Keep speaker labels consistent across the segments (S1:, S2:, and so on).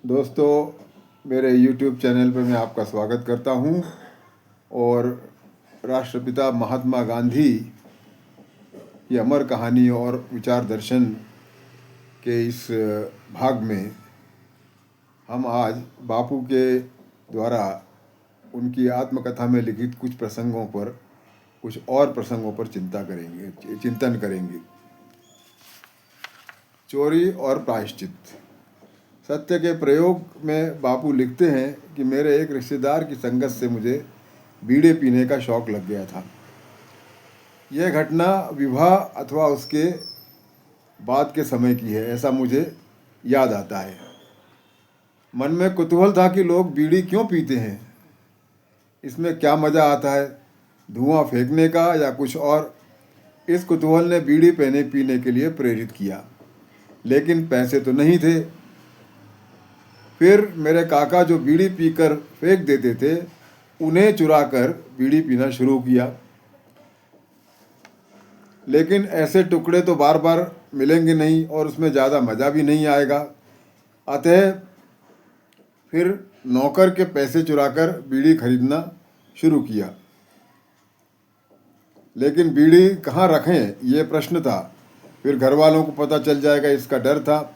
S1: दोस्तों, मेरे YouTube channel पर मैं आपका स्वागत करता हूं और राष्ट्रपिता महात्मा गांधी की अमर कहानी और विचार दर्शन के इस भाग में हम आज बापू के द्वारा उनकी आत्मकथा में लिखित कुछ और प्रसंगों पर चिंतन करेंगे। चोरी और प्रायश्चित। सत्य के प्रयोग में बापू लिखते हैं कि मेरे एक रिश्तेदार की संगत से मुझे बीड़े पीने का शौक लग गया था। यह घटना विवाह अथवा उसके बाद के समय की है, ऐसा मुझे याद आता है। मन में कुतूहल था कि लोग बीड़ी क्यों पीते हैं, इसमें क्या मज़ा आता है, धुआं फेंकने का या कुछ और। इस कुतूहल ने बीड़ी पीने के लिए प्रेरित किया, लेकिन पैसे तो नहीं थे। फिर मेरे काका जो बीड़ी पीकर फेंक देते थे, उन्हें चुराकर बीड़ी पीना शुरू किया। लेकिन ऐसे टुकड़े तो बार बार मिलेंगे नहीं और उसमें ज़्यादा मज़ा भी नहीं आएगा। अतः फिर नौकर के पैसे चुराकर बीड़ी खरीदना शुरू किया। लेकिन बीड़ी कहाँ रखें, ये प्रश्न था। फिर घर वालों को पता चल जाएगा, इसका डर था।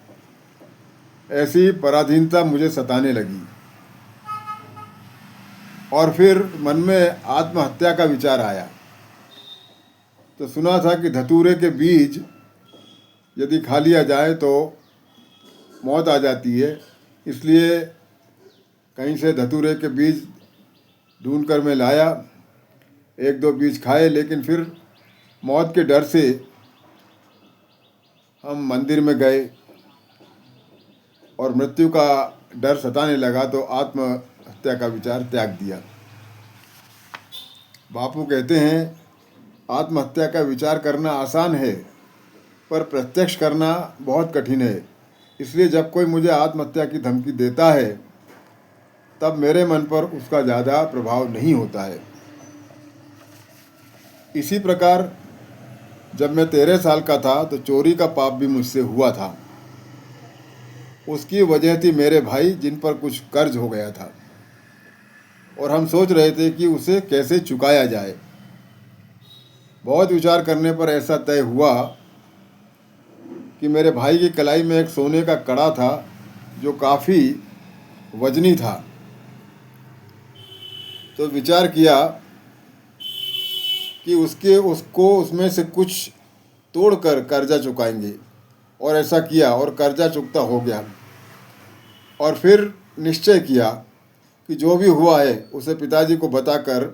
S1: ऐसी पराधीनता मुझे सताने लगी और फिर मन में आत्महत्या का विचार आया। तो सुना था कि धतूरे के बीज यदि खा लिया जाए तो मौत आ जाती है, इसलिए कहीं से धतूरे के बीज ढूंढकर मैं लाया। एक दो बीज खाए, लेकिन फिर मौत के डर से हम मंदिर में गए और मृत्यु का डर सताने लगा तो आत्महत्या का विचार त्याग दिया। बापू कहते हैं, आत्महत्या का विचार करना आसान है, पर प्रत्यक्ष करना बहुत कठिन है। इसलिए जब कोई मुझे आत्महत्या की धमकी देता है, तब मेरे मन पर उसका ज़्यादा प्रभाव नहीं होता है। इसी प्रकार जब मैं 13 साल का था तो चोरी का पाप भी मुझसे हुआ था। उसकी वजह थी मेरे भाई, जिन पर कुछ कर्ज हो गया था और हम सोच रहे थे कि उसे कैसे चुकाया जाए। बहुत विचार करने पर ऐसा तय हुआ कि मेरे भाई की कलाई में एक सोने का कड़ा था जो काफ़ी वजनी था। तो विचार किया कि उसको उसमें से कुछ तोड़कर कर्जा चुकाएंगे, और ऐसा किया और कर्जा चुकता हो गया। और फिर निश्चय किया कि जो भी हुआ है उसे पिताजी को बताकर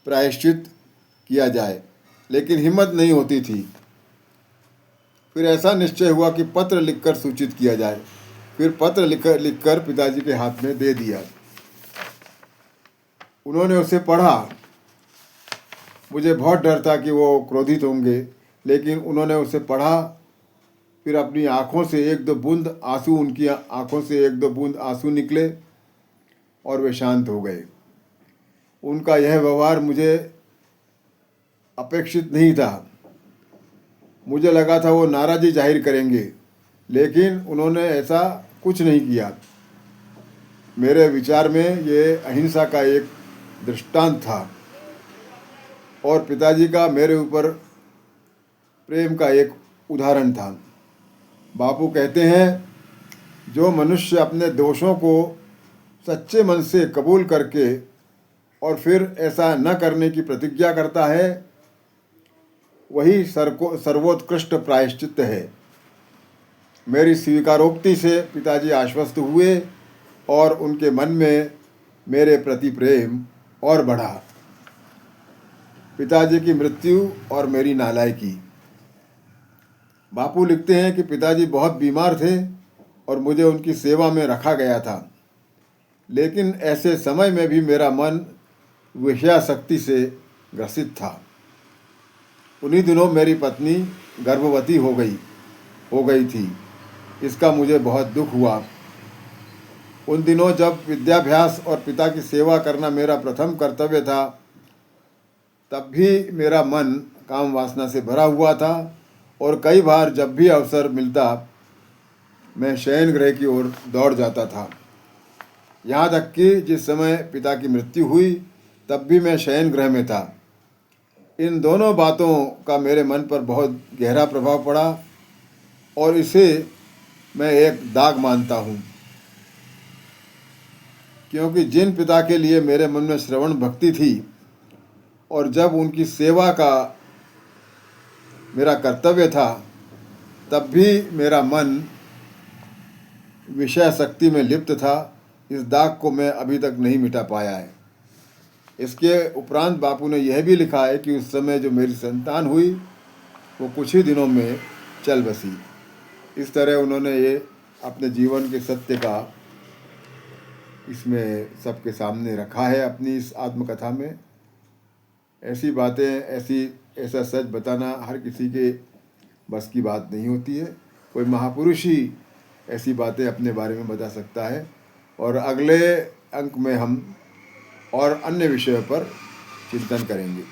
S1: प्रायश्चित किया जाए, लेकिन हिम्मत नहीं होती थी। फिर ऐसा निश्चय हुआ कि पत्र लिखकर सूचित किया जाए। फिर पत्र लिखकर पिताजी के हाथ में दे दिया। उन्होंने उसे पढ़ा। मुझे बहुत डर था कि वो क्रोधित होंगे, लेकिन उन्होंने उसे पढ़ा। फिर अपनी आँखों से उनकी आँखों से एक दो बूंद आंसू निकले और वे शांत हो गए। उनका यह व्यवहार मुझे अपेक्षित नहीं था। मुझे लगा था वो नाराज़ी जाहिर करेंगे, लेकिन उन्होंने ऐसा कुछ नहीं किया। मेरे विचार में ये अहिंसा का एक दृष्टांत था और पिताजी का मेरे ऊपर प्रेम का एक उदाहरण था। बापू कहते हैं, जो मनुष्य अपने दोषों को सच्चे मन से कबूल करके और फिर ऐसा न करने की प्रतिज्ञा करता है, वही सर्वोत्कृष्ट प्रायश्चित है। मेरी स्वीकारोक्ति से पिताजी आश्वस्त हुए और उनके मन में मेरे प्रति प्रेम और बढ़ा। पिताजी की मृत्यु और मेरी नालायकी। बापू लिखते हैं कि पिताजी बहुत बीमार थे और मुझे उनकी सेवा में रखा गया था, लेकिन ऐसे समय में भी मेरा मन विषयासक्ति से ग्रसित था। उन्हीं दिनों मेरी पत्नी गर्भवती हो गई थी। इसका मुझे बहुत दुख हुआ। उन दिनों जब विद्याभ्यास और पिता की सेवा करना मेरा प्रथम कर्तव्य था, तब भी मेरा मन काम वासना से भरा हुआ था और कई बार जब भी अवसर मिलता मैं शयन गृह की ओर दौड़ जाता था। यहाँ तक कि जिस समय पिता की मृत्यु हुई तब भी मैं शयन गृह में था। इन दोनों बातों का मेरे मन पर बहुत गहरा प्रभाव पड़ा और इसे मैं एक दाग मानता हूँ, क्योंकि जिन पिता के लिए मेरे मन में श्रवण भक्ति थी और जब उनकी सेवा का मेरा कर्तव्य था, तब भी मेरा मन विषय शक्ति में लिप्त था, इस दाग को मैं अभी तक नहीं मिटा पाया है। इसके उपरांत बापू ने यह भी लिखा है कि उस समय जो मेरी संतान हुई वो कुछ ही दिनों में चल बसी। इस तरह उन्होंने ये अपने जीवन के सत्य का इसमें सबके सामने रखा है अपनी इस आत्मकथा में। ऐसी बातें, ऐसा सच बताना हर किसी के बस की बात नहीं होती है। कोई महापुरुष ही ऐसी बातें अपने बारे में बता सकता है। और अगले अंक में हम और अन्य विषयों पर चिंतन करेंगे।